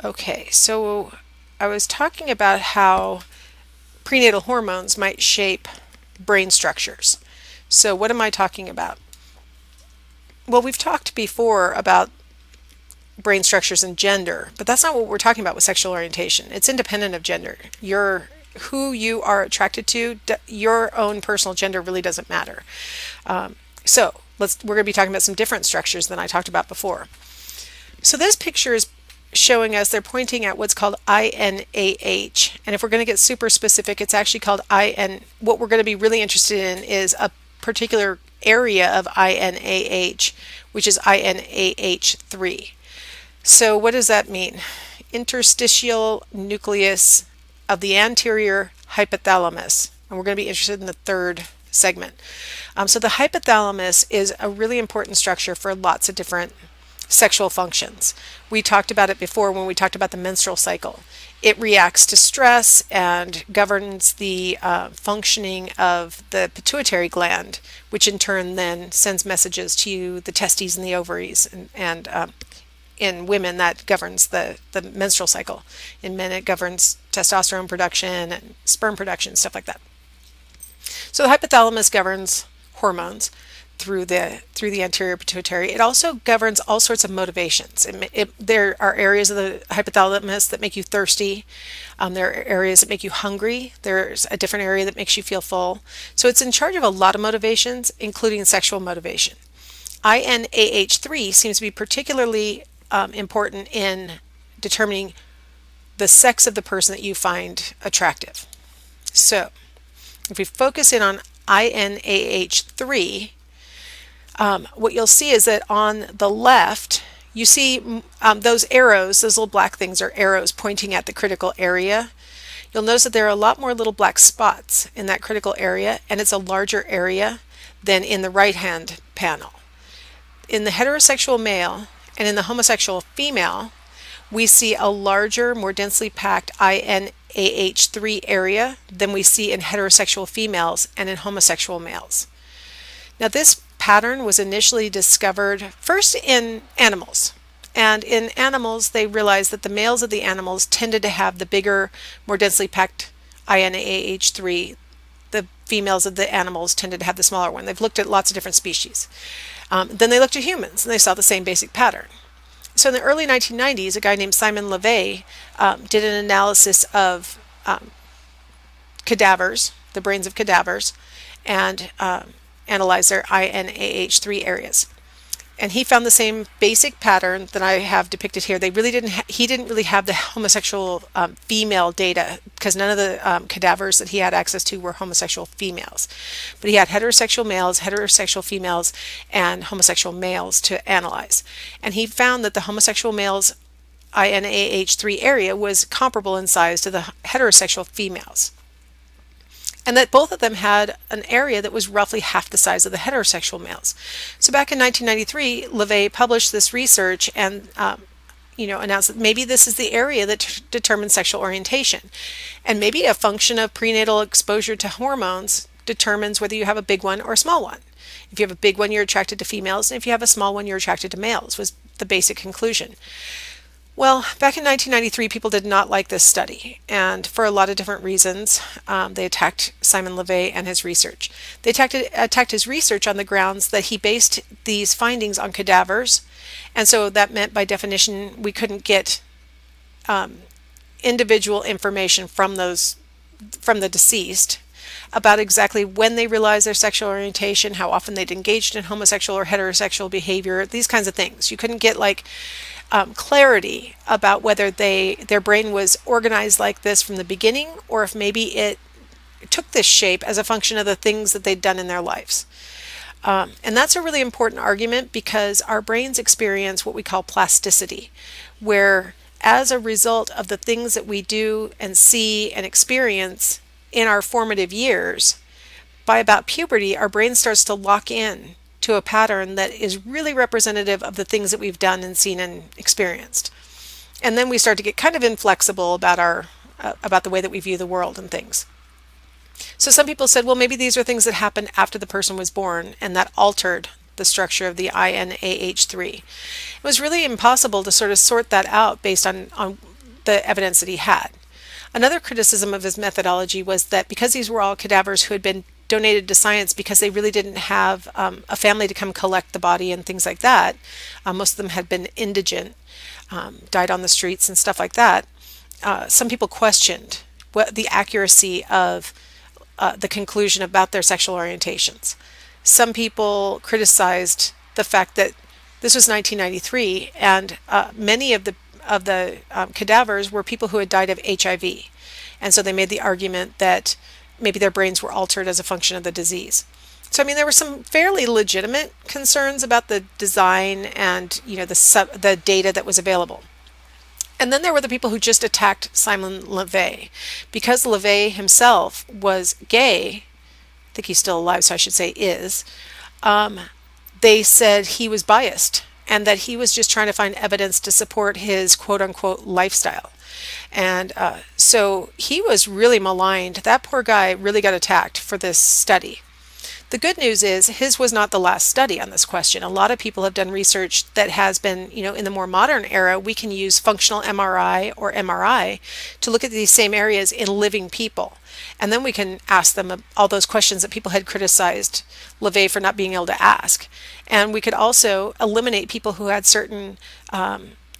Okay, so I was talking about how prenatal hormones might shape brain structures. So what am I talking about? Well, we've talked before about brain structures and gender, but that's not what we're talking about with sexual orientation. It's independent of gender. Who you are attracted to, your own personal gender really doesn't matter. We're going to be talking about some different structures than I talked about before. So this picture is showing us, they're pointing at what's called INAH. And if we're going to get super specific, it's actually called what we're going to be really interested in is a particular area of INAH, which is INAH3. So what does that mean? Interstitial nucleus of the anterior hypothalamus. And we're going to be interested in the third segment. So the hypothalamus is a really important structure for lots of different sexual functions. We talked about it before when we talked about the menstrual cycle. It reacts to stress and governs the functioning of the pituitary gland, which in turn then sends messages to the testes and the ovaries. And in women, that governs the menstrual cycle. In men, it governs testosterone production and sperm production, stuff like that. So the hypothalamus governs hormones through the anterior pituitary. It also governs all sorts of motivations. There are areas of the hypothalamus that make you thirsty. There are areas that make you hungry. There's a different area that makes you feel full. So it's in charge of a lot of motivations, including sexual motivation. INAH3 seems to be particularly important in determining the sex of the person that you find attractive. So if we focus in on INAH3, what you'll see is that on the left, you see those arrows, those little black things are arrows pointing at the critical area. You'll notice that there are a lot more little black spots in that critical area, and it's a larger area than in the right-hand panel. In the heterosexual male and in the homosexual female, we see a larger, more densely packed INAH3 area than we see in heterosexual females and in homosexual males. Now, this pattern was initially discovered first in animals. And in animals, they realized that the males of the animals tended to have the bigger, more densely packed INAH3. The females of the animals tended to have the smaller one. They've looked at lots of different species. Then they looked at humans, and they saw the same basic pattern. So in the early 1990s, a guy named Simon LeVay did an analysis of cadavers, the brains of cadavers, and analyzed their INAH3 areas. And he found the same basic pattern that I have depicted here. He didn't really have the homosexual female data because none of the cadavers that he had access to were homosexual females. But he had heterosexual males, heterosexual females, and homosexual males to analyze. And he found that the homosexual males' INAH3 area was comparable in size to the heterosexual females, and that both of them had an area that was roughly half the size of the heterosexual males. So back in 1993, LeVay published this research and announced that maybe this is the area that determines sexual orientation. And maybe a function of prenatal exposure to hormones determines whether you have a big one or a small one. If you have a big one, you're attracted to females, and if you have a small one, you're attracted to males, was the basic conclusion. Well, back in 1993, people did not like this study, and for a lot of different reasons, they attacked Simon LeVay and his research. They attacked his research on the grounds that he based these findings on cadavers, and so that meant, by definition, we couldn't get individual information from the deceased about exactly when they realized their sexual orientation, how often they'd engaged in homosexual or heterosexual behavior, these kinds of things. You couldn't get clarity about whether their brain was organized like this from the beginning, or if maybe it took this shape as a function of the things that they'd done in their lives. And that's a really important argument because our brains experience what we call plasticity, where as a result of the things that we do and see and experience in our formative years, by about puberty, our brain starts to lock in to a pattern that is really representative of the things that we've done and seen and experienced. And then we start to get kind of inflexible about the way that we view the world and things. So some people said, well, maybe these are things that happened after the person was born, and that altered the structure of the INAH3. It was really impossible to sort of sort that out based on the evidence that he had. Another criticism of his methodology was that because these were all cadavers who had been donated to science because they really didn't have a family to come collect the body and things like that, most of them had been indigent, died on the streets and stuff like that, some people questioned what the accuracy of the conclusion about their sexual orientations. Some people criticized the fact that this was 1993, and many of the cadavers were people who had died of HIV, and so they made the argument that maybe their brains were altered as a function of the disease. So I mean, there were some fairly legitimate concerns about the design and the data that was available. And then there were the people who just attacked Simon LeVay. Because LeVay himself was gay, I think he's still alive, so I should say is, they said he was biased and that he was just trying to find evidence to support his quote-unquote lifestyle. And so he was really maligned. That poor guy really got attacked for this study. The good news is his was not the last study on this question. A lot of people have done research that has been, in the more modern era, we can use functional MRI or MRI to look at these same areas in living people. And then we can ask them all those questions that people had criticized LeVay for not being able to ask. And we could also eliminate people who had certain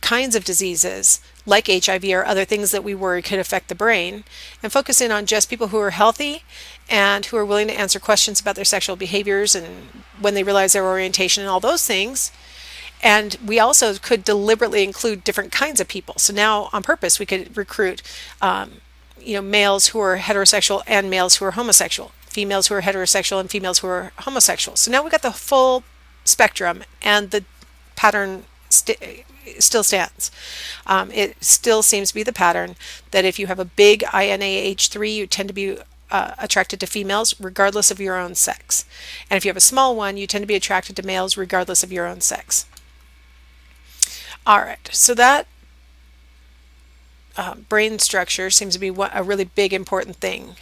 kinds of diseases like HIV or other things that we worry could affect the brain, and focus in on just people who are healthy and who are willing to answer questions about their sexual behaviors and when they realize their orientation and all those things. And we also could deliberately include different kinds of people. So now on purpose we could recruit males who are heterosexual and males who are homosexual, females who are heterosexual and females who are homosexual. So now we got the full spectrum, and the pattern still stands. It still seems to be the pattern that if you have a big INAH3, you tend to be attracted to females regardless of your own sex. And if you have a small one, you tend to be attracted to males regardless of your own sex. All right, so that brain structure seems to be a really big important thing.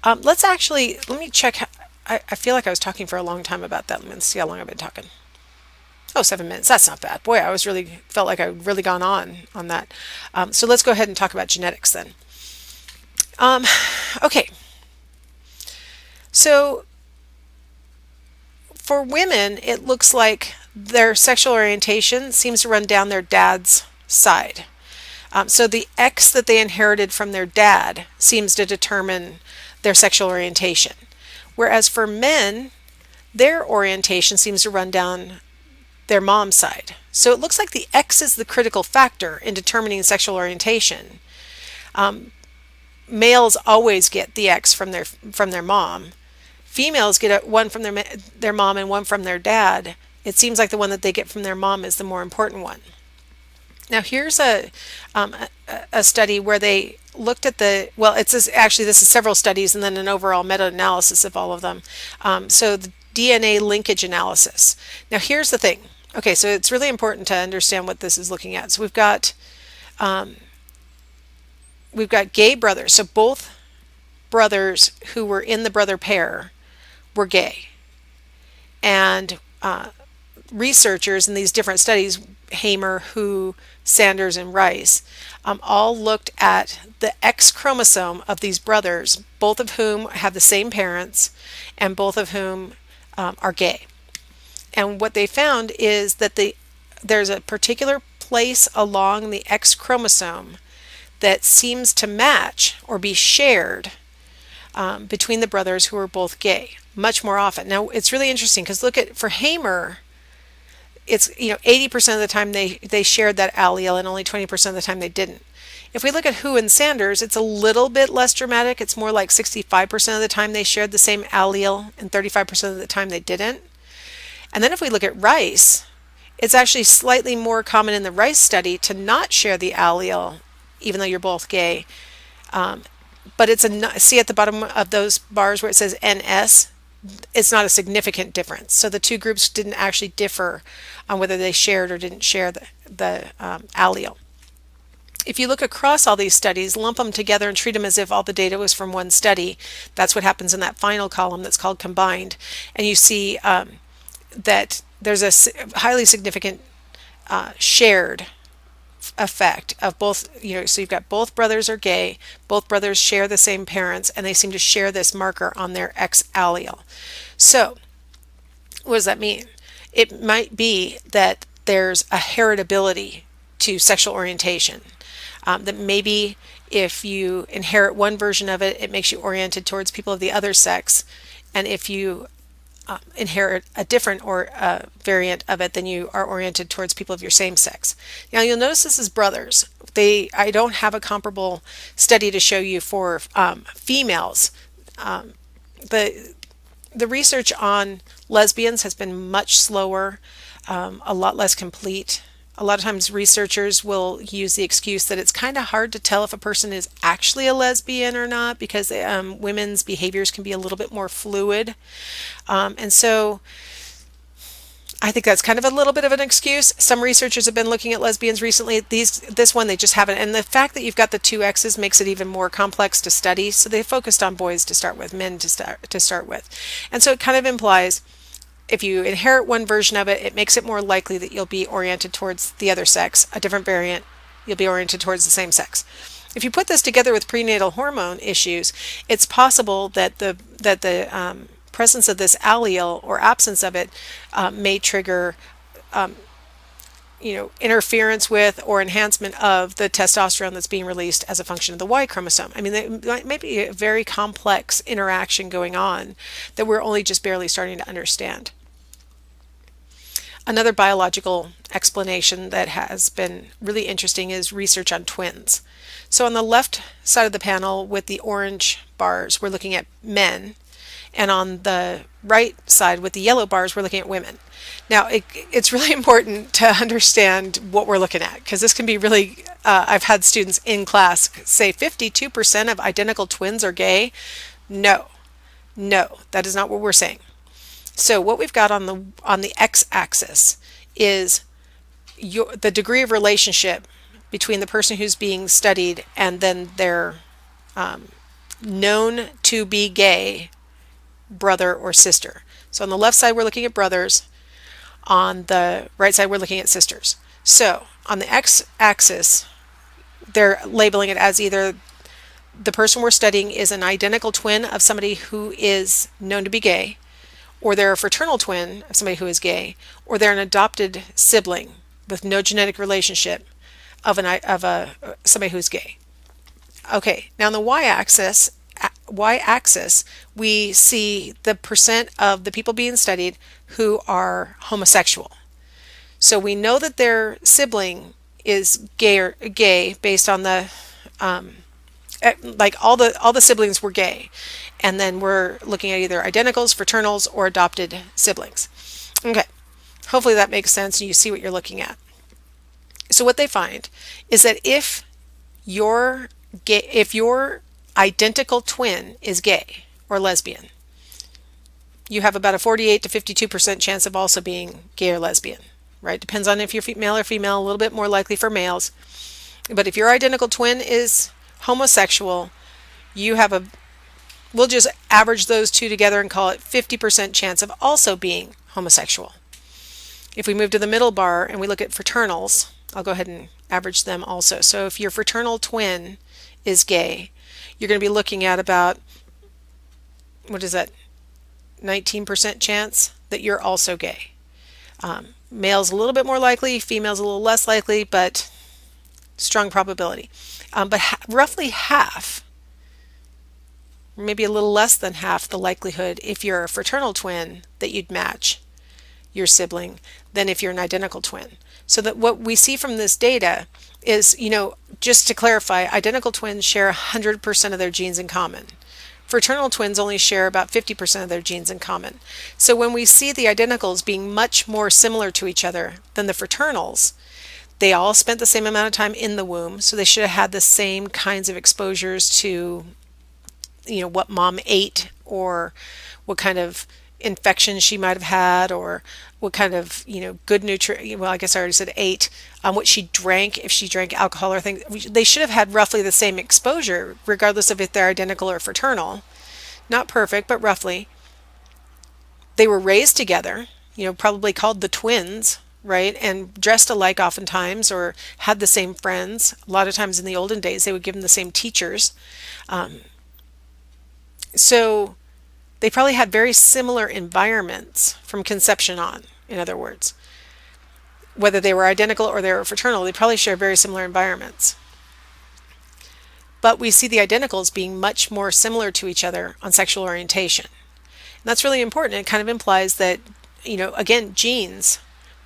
Let me check. I feel like I was talking for a long time about that. Let's see how long I've been talking. Oh, 7 minutes. That's not bad. Boy, felt like I'd really gone on that. So let's go ahead and talk about genetics then. Okay. So for women, it looks like their sexual orientation seems to run down their dad's side. So the X that they inherited from their dad seems to determine their sexual orientation. Whereas for men, their orientation seems to run down their mom's side. So it looks like the X is the critical factor in determining sexual orientation. Males always get the X from their mom. Females get one from their mom and one from their dad. It seems like the one that they get from their mom is the more important one. Now here's a study where they looked at this is several studies and then an overall meta-analysis of all of them. So the DNA linkage analysis. Now here's the thing. Okay, so it's really important to understand what this is looking at. So we've got gay brothers. So both brothers who were in the brother pair were gay. And researchers in these different studies, Hamer, Hu, Sanders, and Rice, all looked at the X chromosome of these brothers, both of whom have the same parents and both of whom are gay. And what they found is that there's a particular place along the X chromosome that seems to match or be shared between the brothers who are both gay much more often. Now it's really interesting because for Hamer, it's 80% of the time they shared that allele and only 20% of the time they didn't. If we look at Hu and Sanders, it's a little bit less dramatic. It's more like 65% of the time they shared the same allele and 35% of the time they didn't. And then if we look at Rice, it's actually slightly more common in the Rice study to not share the allele, even though you're both gay. But see at the bottom of those bars where it says NS, it's not a significant difference. So the two groups didn't actually differ on whether they shared or didn't share the allele. If you look across all these studies, lump them together and treat them as if all the data was from one study, that's what happens in that final column that's called combined. And you see that there's a highly significant shared effect of both, so you've got both brothers are gay, both brothers share the same parents, and they seem to share this marker on their X allele. So what does that mean? It might be that there's a heritability to sexual orientation. That maybe if you inherit one version of it, it makes you oriented towards people of the other sex. And if you inherit a different or variant of it, then you are oriented towards people of your same sex. Now you'll notice this is brothers. I don't have a comparable study to show you for females. The research on lesbians has been much slower, a lot less complete. A lot of times researchers will use the excuse that it's kind of hard to tell if a person is actually a lesbian or not because women's behaviors can be a little bit more fluid. And so I think that's kind of a little bit of an excuse. Some researchers have been looking at lesbians recently. This one, they just haven't. And the fact that you've got the two X's makes it even more complex to study. So they focused on boys to start with, men to start with. And so it kind of implies if you inherit one version of it, it makes it more likely that you'll be oriented towards the other sex. A different variant, you'll be oriented towards the same sex. If you put this together with prenatal hormone issues, it's possible that the presence of this allele or absence of it may trigger interference with or enhancement of the testosterone that's being released as a function of the Y chromosome. I mean, there may be a very complex interaction going on that we're only just barely starting to understand. Another biological explanation that has been really interesting is research on twins. So on the left side of the panel with the orange bars, we're looking at men. And on the right side with the yellow bars, we're looking at women. Now, it's really important to understand what we're looking at because this can be really, I've had students in class say 52% of identical twins are gay. No, that is not what we're saying. So what we've got on the x-axis is the degree of relationship between the person who's being studied and then their known to be gay brother or sister. So on the left side, we're looking at brothers. On the right side, we're looking at sisters. So on the x-axis, they're labeling it as either the person we're studying is an identical twin of somebody who is known to be gay, or they're a fraternal twin of somebody who is gay, or they're an adopted sibling with no genetic relationship of somebody who's gay. Okay, now on the y-axis, we see the percent of the people being studied who are homosexual. So we know that their sibling is gay based on the like all the siblings were gay, and then we're looking at either identicals, fraternals, or adopted siblings. Okay, hopefully that makes sense and you see what you're looking at. So what they find is that if your identical twin is gay or lesbian, you have about a 48 to 52% chance of also being gay or lesbian, right? Depends on if you're male or female, a little bit more likely for males. But if your identical twin is homosexual, we'll just average those two together and call it 50% chance of also being homosexual. If we move to the middle bar and we look at fraternals, I'll go ahead and average them also. So if your fraternal twin is gay, you're going to be looking at about, 19% chance that you're also gay. Male's a little bit more likely, female's a little less likely, but strong probability. But roughly half, maybe a little less than half the likelihood if you're a fraternal twin that you'd match your sibling than if you're an identical twin. So that what we see from this data is, just to clarify, identical twins share 100% of their genes in common. Fraternal twins only share about 50% of their genes in common. So when we see the identicals being much more similar to each other than the fraternals, they all spent the same amount of time in the womb, so they should have had the same kinds of exposures to, what mom ate or what kind of infection she might have had or what kind of, good nutrient, well, I guess I already said ate, what she drank, if she drank alcohol or things. They should have had roughly the same exposure, regardless of if they're identical or fraternal. Not perfect, but roughly. They were raised together, probably called the twins, right? And dressed alike oftentimes, or had the same friends. A lot of times in the olden days, they would give them the same teachers. So they probably had very similar environments from conception on, in other words. Whether they were identical or they were fraternal, they probably share very similar environments. But we see the identicals being much more similar to each other on sexual orientation. And that's really important. It kind of implies that, again, genes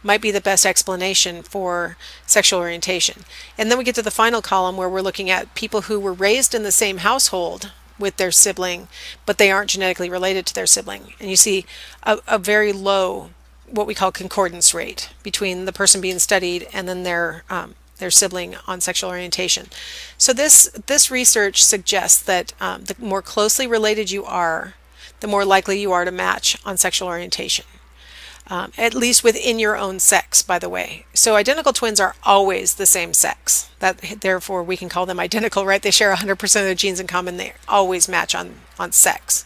might be the best explanation for sexual orientation. And then we get to the final column where we're looking at people who were raised in the same household with their sibling, but they aren't genetically related to their sibling. And you see a very low, what we call concordance rate between the person being studied and then their sibling on sexual orientation. So this research suggests that the more closely related you are, the more likely you are to match on sexual orientation. At least within your own sex, by the way. So identical twins are always the same sex. Therefore, we can call them identical, right? They share 100% of their genes in common. They always match on sex.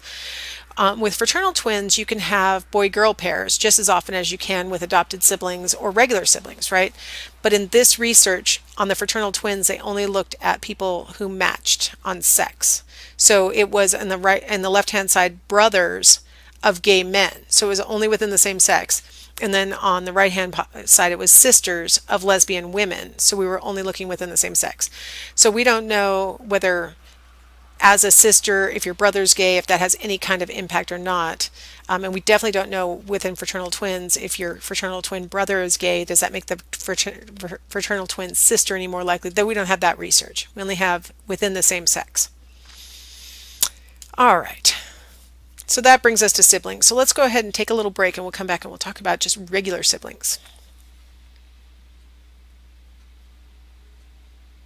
With fraternal twins, you can have boy-girl pairs just as often as you can with adopted siblings or regular siblings, right? But in this research on the fraternal twins, they only looked at people who matched on sex. So it was in the left-hand side, brothers of gay men. So it was only within the same sex. And then on the right-hand side, it was sisters of lesbian women. So we were only looking within the same sex. So we don't know whether as a sister, if your brother's gay, if that has any kind of impact or not. And we definitely don't know within fraternal twins, if your fraternal twin brother is gay, does that make the fraternal twin sister any more likely? Though we don't have that research. We only have within the same sex. All right. So that brings us to siblings. So let's go ahead and take a little break and we'll come back and we'll talk about just regular siblings.